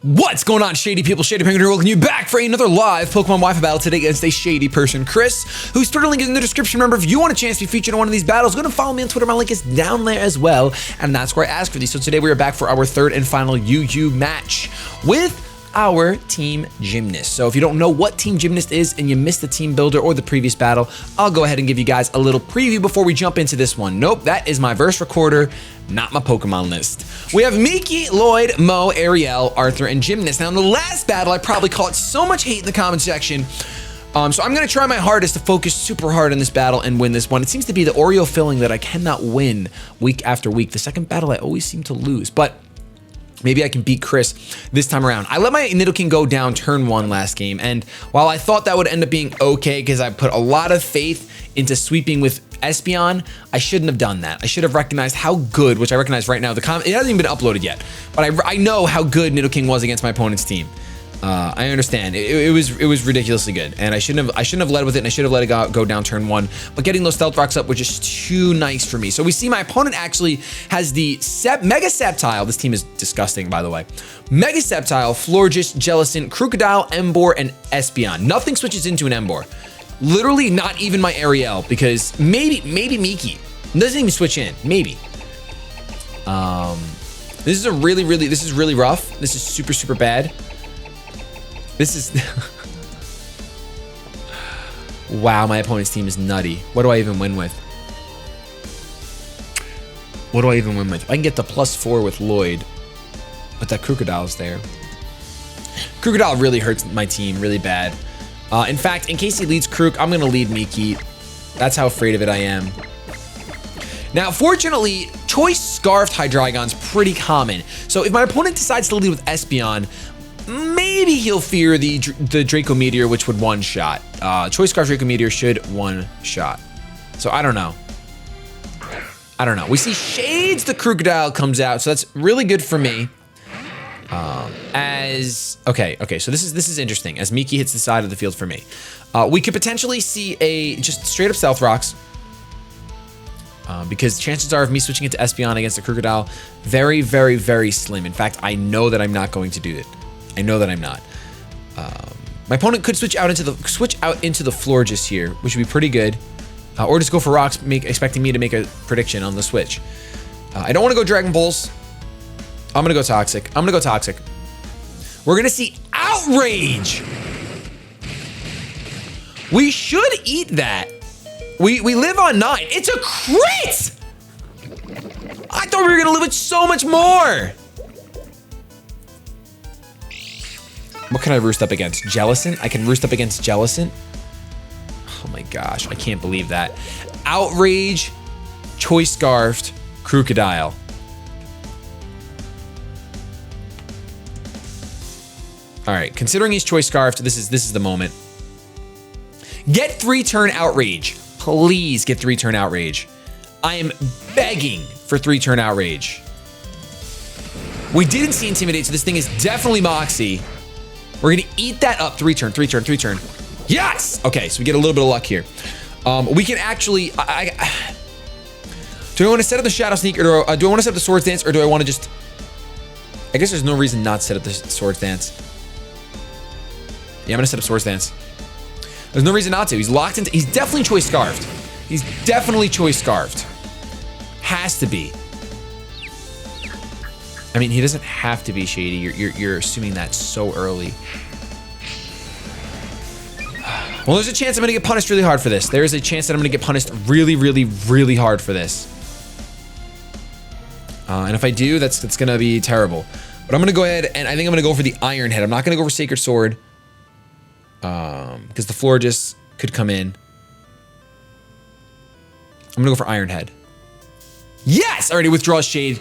What's going on, Shady People? Shadypenguinn here, welcoming you back for another live Pokemon Wi-Fi battle today against a shady person, Chris, whose Twitter link is in the description. Remember, if you want a chance to be featured in one of these battles, go and follow me on Twitter. My link is down there as well, and that's where I ask for these. So today we are back for our third and final UU match with our Team Gymnast. So if you don't know what Team Gymnast is and you missed the Team Builder or the previous battle, I'll go ahead and give you guys a little preview before we jump into this one. Nope, that is my verse recorder, not my Pokemon list. We have Miki, Lloyd, Mo, Ariel, Arthur, and Gymnast. Now in the last battle, I probably caught so much hate in the comment section. So I'm gonna try my hardest to focus super hard on this battle and win this one. It seems to be the Oreo feeling that I cannot win week after week. The second battle, I always seem to lose, but maybe I can beat Chris this time around. I let my Nidoking go down turn 1 last game, and while I thought that would end up being okay because I put a lot of faith into sweeping with Espeon, I shouldn't have done that. I should have recognized how good, which I recognize right now, it hasn't even been uploaded yet, but I know how good Nidoking was against my opponent's team. I understand. It was ridiculously good, and I shouldn't have led with it, and I should have let it go down turn 1. But getting those Stealth Rocks up was just too nice for me. So we see my opponent actually has the Mega Sceptile. This team is disgusting, by the way. Mega Sceptile, Florges, Jellicent, Crocodile, Emboar, and Espeon. Nothing switches into an Emboar. Literally, not even my Ariel, because maybe Miki doesn't even switch in. Maybe. This is really rough. This is super bad. This is wow, my opponent's team is nutty. What do I even win with? What do I even win with? I can get the +4 with Lloyd, but that Crocodile's there. Crocodile really hurts my team really bad. In fact, in case he leads Crook, I'm gonna lead Miki. That's how afraid of it I am. Now, fortunately, Choice Scarfed Hydreigon's pretty common. So if my opponent decides to lead with Espeon, maybe he'll fear the Draco Meteor, which would one-shot. Choice Scarf Draco Meteor should one-shot. So I don't know. We see Shades the Crocodile comes out, so that's really good for me. Okay, so this is interesting. As Miki hits the side of the field for me, we could potentially see a just straight up Stealth Rocks. Because chances are of me switching into Espeon against the Crocodile, very slim. In fact, I know that I'm not going to do it. I know that I'm not. My opponent could switch out into the Florges here, which would be pretty good, or just go for Rocks, expecting me to make a prediction on the switch. I don't want to go Dragon Pulse. I'm gonna go Toxic. We're gonna see Outrage. We should eat that. We live on 9. It's a crit. I thought we were gonna live with so much more. What can I roost up against? Jellicent? I can roost up against Jellicent? Oh my gosh, I can't believe that. Outrage, Choice Scarfed, Crocodile. All right, considering he's Choice Scarfed, this is the moment. Get 3-turn Outrage. Please get 3-turn Outrage. I am begging for 3-turn Outrage. We didn't see Intimidate, so this thing is definitely Moxie. We're gonna eat that up. 3-turn. Yes! Okay, so we get a little bit of luck here. We can actually, do I want to set up the Shadow Sneak, or do I want to set up the Swords Dance, or do I want to just, I guess there's no reason not to set up the Swords Dance. Yeah, I'm gonna set up Swords Dance. There's no reason not to. He's locked into, he's definitely Choice Scarfed. Has to be. I mean, he doesn't have to be Shady. You're assuming that so early. Well, there's a chance I'm gonna get punished really hard for this. There is a chance that I'm gonna get punished really hard for this. And if I do, that's gonna be terrible. But I'm gonna go ahead and I think I'm gonna go for the Iron Head. I'm not gonna go for Sacred Sword. Because the Florges could come in. I'm gonna go for Iron Head. Yes! Already withdraws Shade.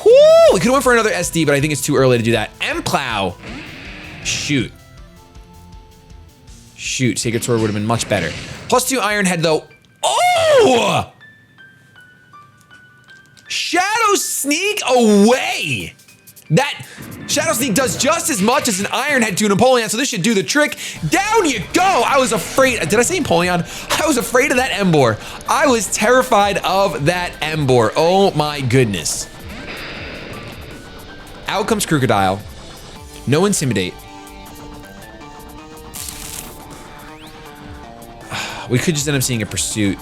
Whoo! We could have went for another SD, but I think it's too early to do that. M-Plow. Shoot, Sacred Sword would have been much better. +2 Iron Head, though. Oh! Shadow Sneak away! That Shadow Sneak does just as much as an Iron Head to an Empoleon, so this should do the trick. Down you go! I was afraid. Did I say Empoleon? I was afraid of that Emboar. I was terrified of that Emboar. Oh my goodness. Out comes Crocodile. No Intimidate. We could just end up seeing a Pursuit.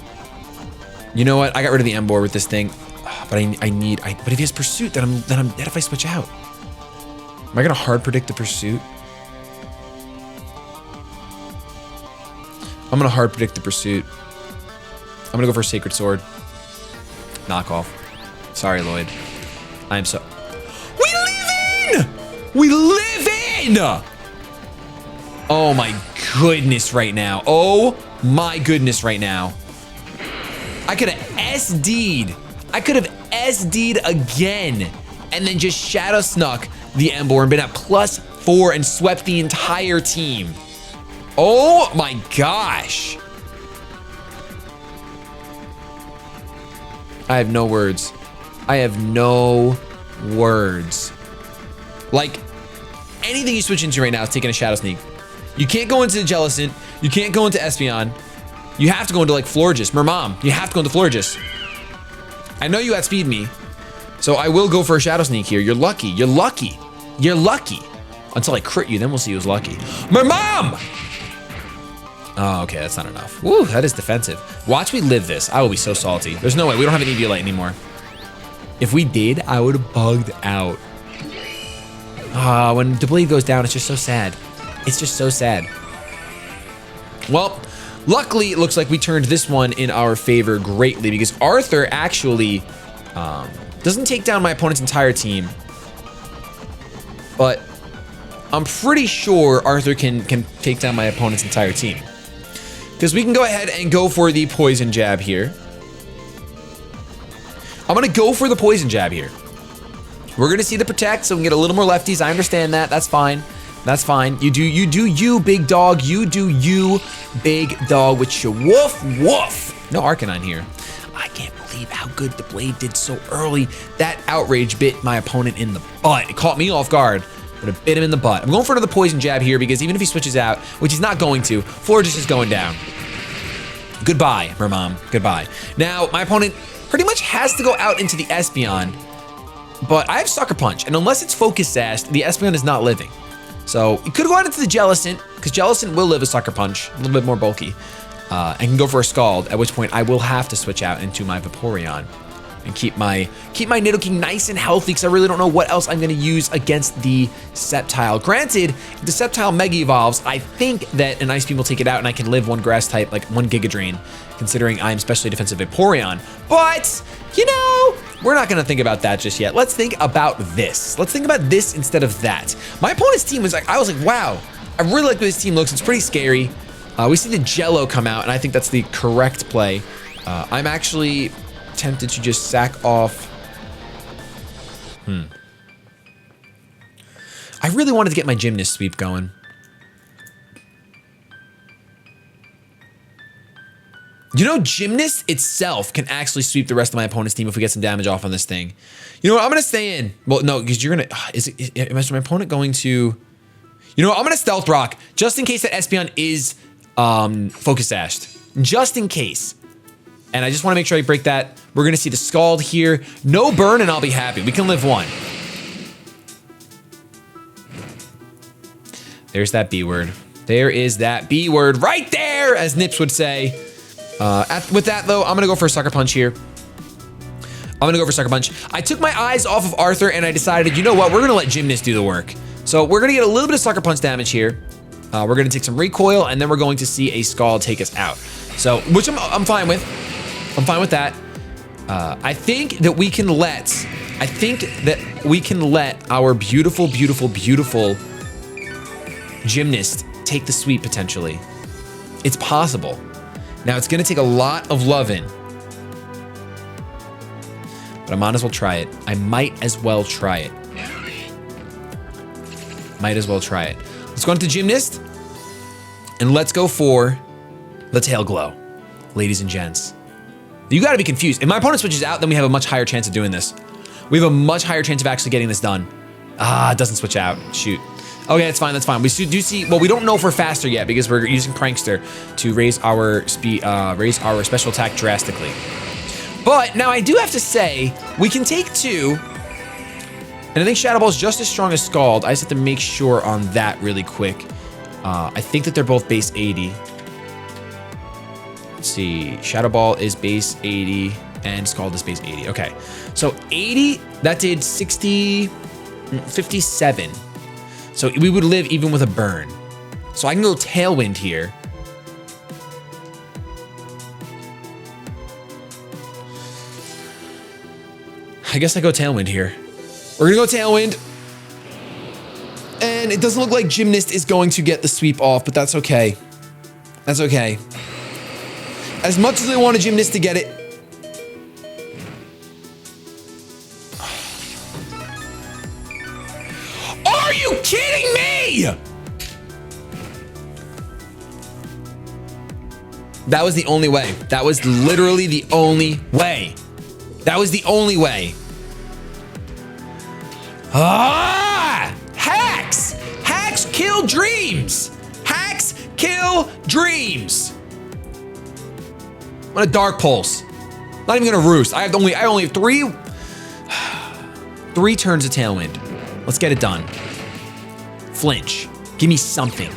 You know what? I got rid of the Embor with this thing. But but if he has Pursuit, then I'm dead if I switch out. Am I gonna hard predict the Pursuit? I'm gonna hard predict the Pursuit. I'm gonna go for a Sacred Sword. Knock off. Sorry, Lloyd. I am so... We live in! We live in! Oh my goodness right now. Oh my goodness right now. I could have SD'd. I could have SD'd again and then just Shadow Snuck the Embor and been at +4 and swept the entire team. Oh my gosh. I have no words. I have no words. Like, anything you switch into right now is taking a Shadow Sneak. You can't go into Jellicent. You can't go into Espeon. You have to go into like Florges. Mermam, you have to go into Florges. I know you outspeed me, so I will go for a Shadow Sneak here. You're lucky. You're lucky. You're lucky. Until I crit you, then we'll see who's lucky. Mermam! Oh, okay, that's not enough. Woo, that is defensive. Watch me live this. I will be so salty. There's no way. We don't have an Eviolite anymore. If we did, I would have bugged out. When the blade goes down, it's just so sad. It's just so sad. Well, luckily, it looks like we turned this one in our favor greatly because Arthur actually doesn't take down my opponent's entire team. But I'm pretty sure Arthur can take down my opponent's entire team. Because we can go ahead and go for the Poison Jab here. I'm going to go for the Poison Jab here. We're going to see the Protect, so we can get a little more lefties. I understand that. That's fine. That's fine. You do you, big dog. You do you, big dog, with your woof, woof. No Arcanine here. I can't believe how good the blade did so early. That Outrage bit my opponent in the butt. It caught me off guard, but it bit him in the butt. I'm going for another Poison Jab here because even if he switches out, which he's not going to, Florges is going down. Goodbye, Mermam. Goodbye. Now, my opponent pretty much has to go out into the Espeon, but I have Sucker Punch, and unless it's Focus Sash, the Espeon is not living. So it could go out into the Jellicent, because Jellicent will live a Sucker Punch, a little bit more bulky, and can go for a Scald, at which point I will have to switch out into my Vaporeon and keep my Nidoking nice and healthy, because I really don't know what else I'm going to use against the Sceptile. Granted, if the Sceptile Mega Evolves, I think that an Ice Beam will take it out, and I can live one Grass type, like one Giga Drain, considering I'm Specially Defensive Vaporeon. But, you know, we're not going to think about that just yet. Let's think about this. Let's think about this instead of that. My opponent's team was like, I was like, wow, I really like the way this team looks. It's pretty scary. We see the Jello come out, and I think that's the correct play. I'm actually tempted to just sack off. I really wanted to get my Gymnast sweep going. You know, Gymnast itself can actually sweep the rest of my opponent's team if we get some damage off on this thing. You know what? I'm going to stay in. Well, no, because you're going to... Is my opponent going to... You know what? I'm going to Stealth Rock just in case that Espeon is Focus Sashed. Just in case. And I just want to make sure I break that. We're going to see the Scald here. No burn and I'll be happy. We can live one. There's that B word. There is that B word right there, as Nips would say. With that, though, I'm going to go for a Sucker Punch here. I'm going to go for Sucker Punch. I took my eyes off of Arthur and I decided, you know what? We're going to let Gymnast do the work. So we're going to get a little bit of Sucker Punch damage here. We're going to take some recoil and then we're going to see a Scald take us out. So, which I'm fine with. I'm fine with that. I think that we can let our beautiful, beautiful, beautiful Gymnast take the sweep potentially. It's possible. Now it's gonna take a lot of loving, but I might as well try it. I might as well try it. Might as well try it. Let's go into Gymnast and let's go for the Tail Glow, ladies and gents. You gotta be confused. If my opponent switches out, then we have a much higher chance of doing this. We have a much higher chance of actually getting this done. It doesn't switch out. Shoot. Okay, that's fine, that's fine. We do see, well, we don't know if we're faster yet because we're using Prankster to raise our speed, raise our special attack drastically. But now I do have to say, we can take 2, and And I think Shadow Ball is just as strong as Scald. I just have to make sure on that really quick. I think that they're both base 80. Let's see. Shadow Ball is base 80 and Scald is base 80. Okay. So 80, that did 60, 57. So we would live even with a burn. So I can go Tailwind here. I guess I go Tailwind here. We're gonna go Tailwind. And it doesn't look like Gymnast is going to get the sweep off, but that's okay. That's okay. As much as I want a Gymnast to get it. Are you kidding me? That was the only way. That was literally the only way. That was the only way. Ah! Hacks! Hacks kill dreams! Hacks kill dreams! I'm gonna Dark Pulse. Not even gonna Roost. I only have three turns of Tailwind. Let's get it done. Flinch. Give me something.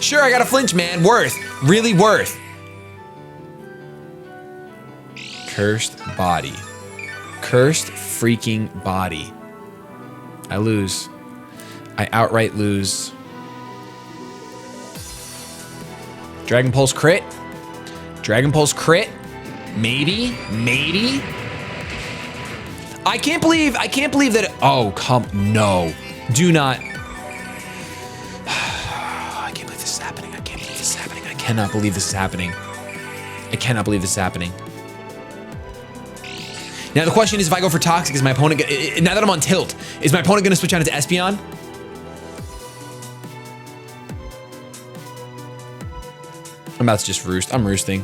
Sure, I got a flinch, man. Worth. Really worth. Cursed body. Cursed freaking body. I lose. I outright lose. Dragon Pulse crit. Dragon Pulse crit. Maybe. Maybe. I can't believe that. Oh, come. No. Do not. I can't believe this is happening. I can't believe this is happening. I cannot believe this is happening. I cannot believe this is happening. Now the question is, if I go for Toxic, is my opponent, now that I'm on tilt, is my opponent gonna switch out into Espeon? I'm about to just roost. I'm roosting.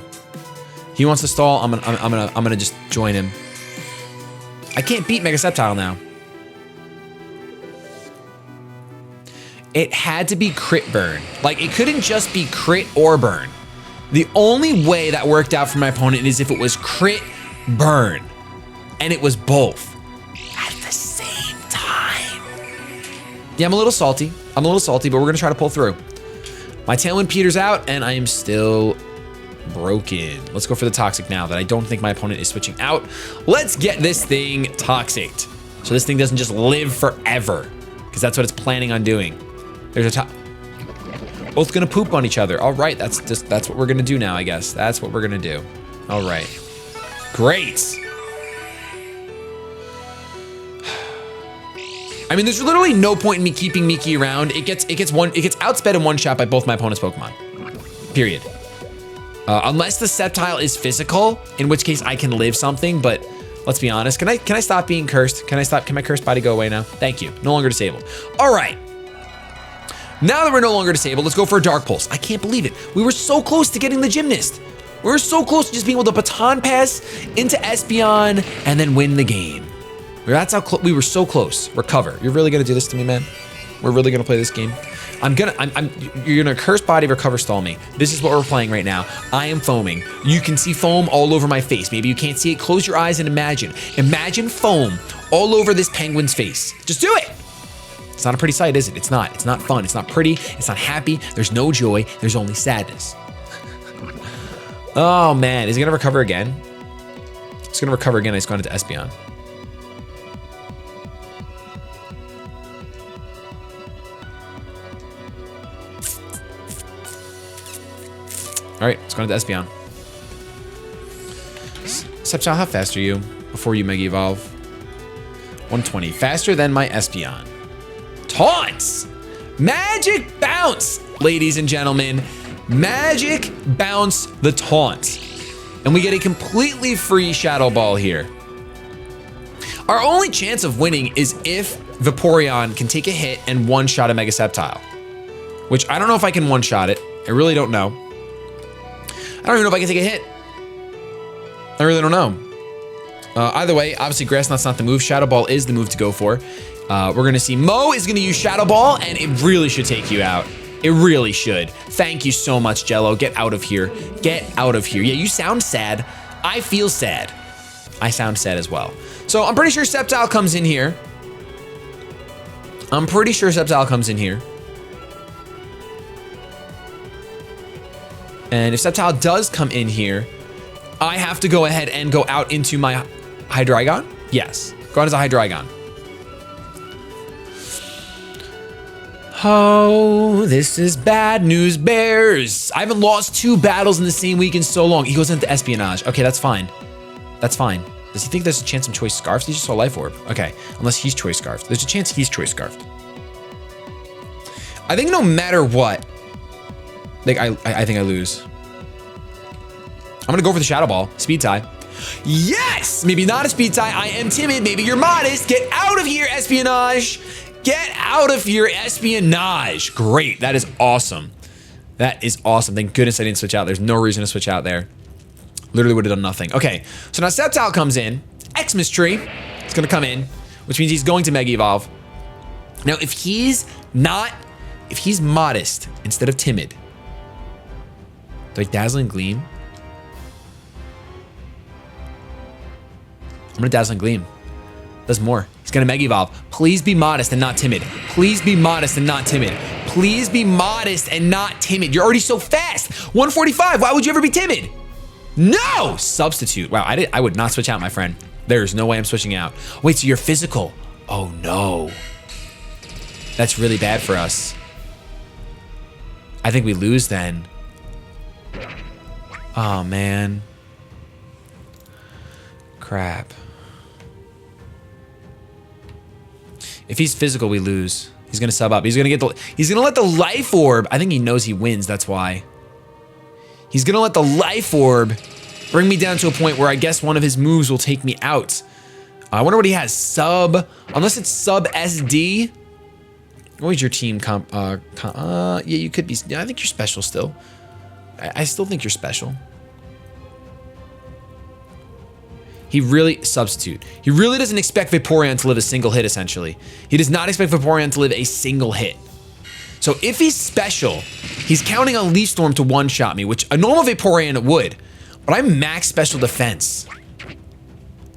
He wants to stall. I'm gonna just join him. I can't beat Mega Sceptile now. It had to be crit burn. Like, it couldn't just be crit or burn. The only way that worked out for my opponent is if it was crit burn. And it was both at the same time. Yeah, I'm a little salty. I'm a little salty, but we're gonna try to pull through. My Tailwind peters out, and I am still broken. Let's go for the Toxic now that I don't think my opponent is switching out. Let's get this thing Toxicked. So this thing doesn't just live forever, because that's what it's planning on doing. There's a top. Both gonna poop on each other. All right, that's what we're gonna do now, I guess. That's what we're gonna do. All right. Great. I mean, there's literally no point in me keeping Miki around. It gets outsped in one shot by both my opponent's Pokemon. Period. Unless the Sceptile is physical, in which case I can live something, but let's be honest. Can I stop being cursed? Can my cursed body go away now? Thank you. No longer disabled. All right. Now that we're no longer disabled, let's go for a Dark Pulse. I can't believe it. We were so close to getting the Gymnast. We were so close to just being able to baton pass into Espeon and then win the game. That's how we were so close. Recover. You're really gonna do this to me, man? We're really gonna play this game? You're gonna curse body, recover, stall me. This is what we're playing right now. I am foaming. You can see foam all over my face. Maybe you can't see it. Close your eyes and imagine. Imagine foam all over this penguin's face. Just do it. It's not a pretty sight, is it? It's not. It's not fun. It's not pretty. It's not happy. There's no joy. There's only sadness. Oh man, is he gonna recover again? It's gonna recover again. He's gone into Espeon. All right, let's go into Espeon. Sceptile, how fast are you before you Mega Evolve? 120, faster than my Espeon. Taunts! Magic Bounce, ladies and gentlemen. Magic Bounce the taunt. And we get a completely free Shadow Ball here. Our only chance of winning is if Vaporeon can take a hit and one-shot a Mega Sceptile. Which I don't know if I can one-shot it. I really don't know. I don't even know if I can take a hit. I really don't know. Either way, obviously Grass Knot's not the move. Shadow Ball is the move to go for. We're gonna see Mo is gonna use Shadow Ball, and it really should take you out. It really should. Thank you so much, Jello. Get out of here. Get out of here. Yeah, you sound sad. I feel sad. I sound sad as well. So I'm pretty sure Sceptile comes in here. I'm pretty sure Sceptile comes in here. And if Sceptile does come in here, I have to go ahead and go out into my Hydreigon? Yes, go out as a Hydreigon. Oh, this is bad news, Bears. I haven't lost 2 battles in the same week in so long. He goes into Espionage. Okay, that's fine. That's fine. Does he think there's a chance I'm Choice Scarfed? He just saw Life Orb. Okay, unless he's Choice Scarfed. There's a chance he's Choice Scarfed. I think no matter what, like I think I lose. I'm gonna go for the Shadow Ball. Speed tie. Yes! Maybe not a speed tie. I am timid. Maybe you're modest. Get out of here, Espionage. Get out of here, Espionage. Great. That is awesome. That is awesome. Thank goodness I didn't switch out. There's no reason to switch out there. Literally would have done nothing. Okay, so now Sceptile comes in. Xmas Tree is gonna come in, which means he's going to Mega Evolve. Now, if he's modest instead of timid, like Dazzling Gleam, I'm gonna Dazzling Gleam. Does more. He's gonna Mega Evolve. Please be modest and not timid. Please be modest and not timid. Please be modest and not timid. You're already so fast. 145. Why would you ever be timid? No! Substitute. Wow, I would not switch out, my friend. There's no way I'm switching out. Wait, so you're physical. Oh no. That's really bad for us. I think we lose then. Oh man. Crap. If he's physical, we lose. He's gonna sub up. He's gonna let the Life Orb. I think he knows he wins, that's why. He's gonna let the Life Orb bring me down to a point where I guess one of his moves will take me out. I wonder what he has. Sub, unless it's sub SD. What is your team comp? Yeah, you could be. I think you're special still. I still think you're special. He really, substitute. He really doesn't expect Vaporeon to live a single hit, essentially. He does not expect Vaporeon to live a single hit. So if he's special, he's counting on Leaf Storm to one-shot me, which a normal Vaporeon would. But I'm max special defense,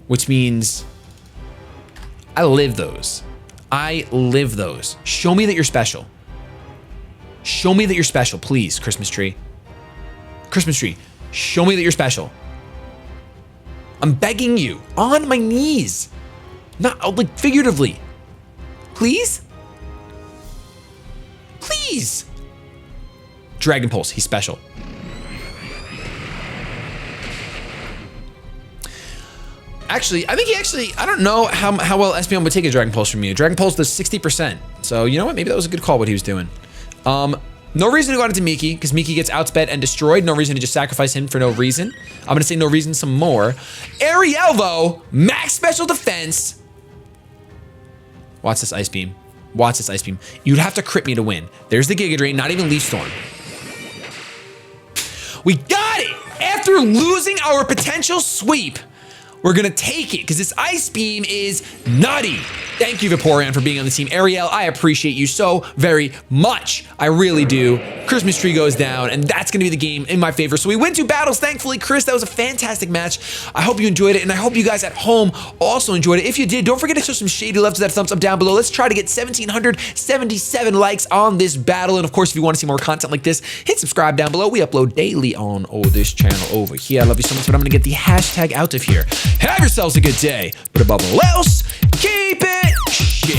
which means I live those. I live those. Show me that you're special. Show me that you're special, please, Christmas tree. Christmas tree, show me that you're special. I'm begging you, on my knees. Not, like, figuratively. Please? Please. Dragon Pulse, he's special. Actually, I think I don't know how well Espeon would take a Dragon Pulse from you. Dragon Pulse does 60%. So, you know what? Maybe that was a good call what he was doing. No reason to go into Miki, because Miki gets outsped and destroyed. No reason to just sacrifice him for no reason. I'm going to say no reason some more. Ariel, though, max special defense. Watch this Ice Beam. Watch this Ice Beam. You'd have to crit me to win. There's the Giga Drain, not even Leaf Storm. We got it! After losing our potential sweep, we're gonna take it, because this Ice Beam is nutty. Thank you, Vaporeon, for being on the team. Ariel, I appreciate you so very much. I really do. Christmas tree goes down, and that's gonna be the game in my favor. So we win 2 battles, thankfully. Chris, that was a fantastic match. I hope you enjoyed it, and I hope you guys at home also enjoyed it. If you did, don't forget to show some shady love to that thumbs up down below. Let's try to get 1,777 likes on this battle. And of course, if you want to see more content like this, hit subscribe down below. We upload daily on this channel over here. I love you so much, but I'm gonna get the hashtag out of here. Have yourselves a good day, but above all else, keep it shady.